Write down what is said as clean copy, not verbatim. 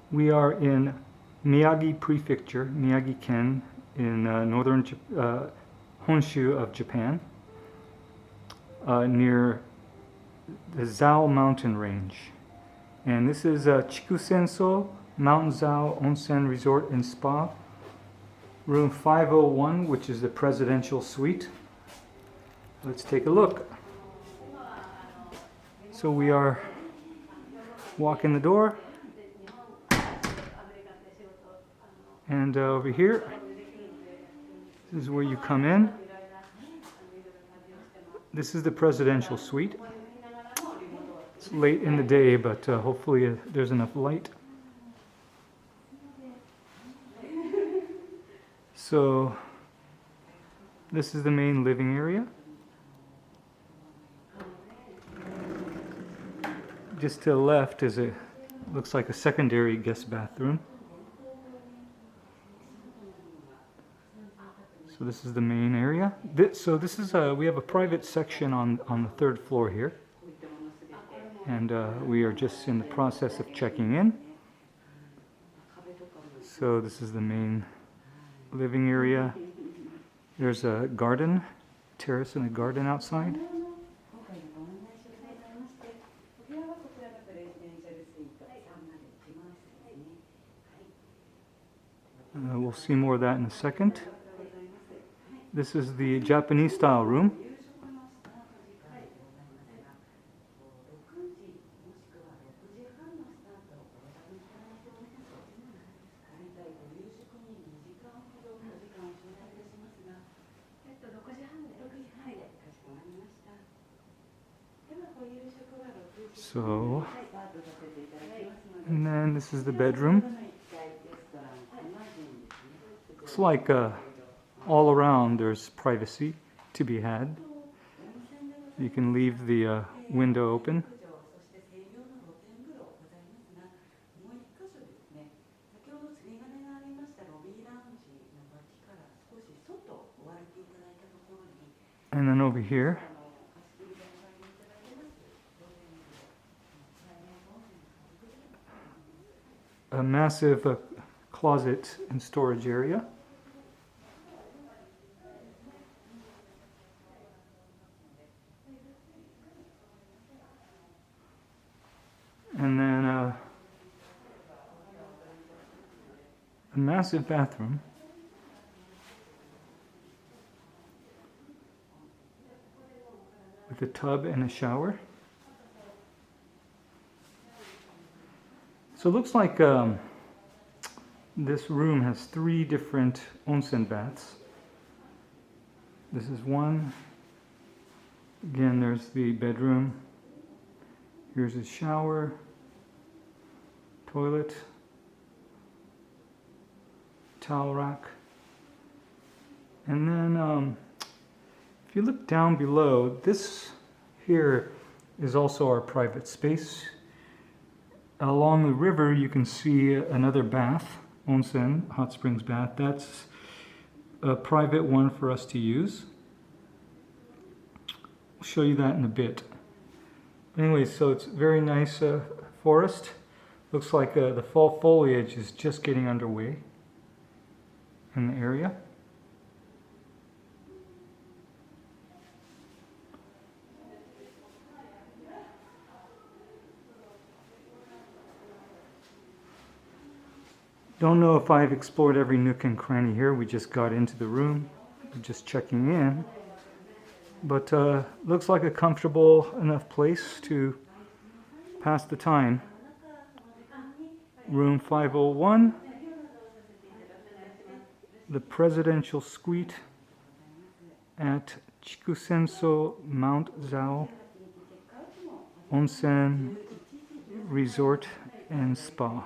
We are in Miyagi Prefecture, Miyagi-ken, in northern Honshu of Japan, near the Zao mountain range. And this is Chikusenso Mt.Zao Onsen Resort and Spa, room 501, which is the presidential suite. Let's take a look. So we are walking the door, and over here, this is where you come in. This is the presidential suite. It's late in the day, but hopefully there's enough light. So this is the main living area. Just to the left is looks like a secondary guest bathroom. So this is the main area. So this is we have a private section on the third floor here, and we are just in the process of checking in. So this is the main living area. There's a garden, terrace and a garden outside. We'll see more of that in a second. This is the Japanese style room. So, and then this is the bedroom. Looks like all around there's privacy to be had. You can leave the window open. And then over here, a massive closet and storage area. And then a massive bathroom. With a tub and a shower. So it looks like this room has 3 different onsen baths. This is one. Again, there's the bedroom. Here's a shower, toilet, towel rack. And then if you look down below, this here is also our private space. Along the river you can see another bath, onsen, hot springs bath. That's a private one for us to use. I'll show you that in a bit. Anyway, so it's very nice forest. Looks like the fall foliage is just getting underway in the area. Don't know if I've explored every nook and cranny here. We just got into the room, we're just checking in. But looks like a comfortable enough place to pass the time. Room 501, the presidential suite at Chikusenso Mt.Zao Onsen Resort and Spa.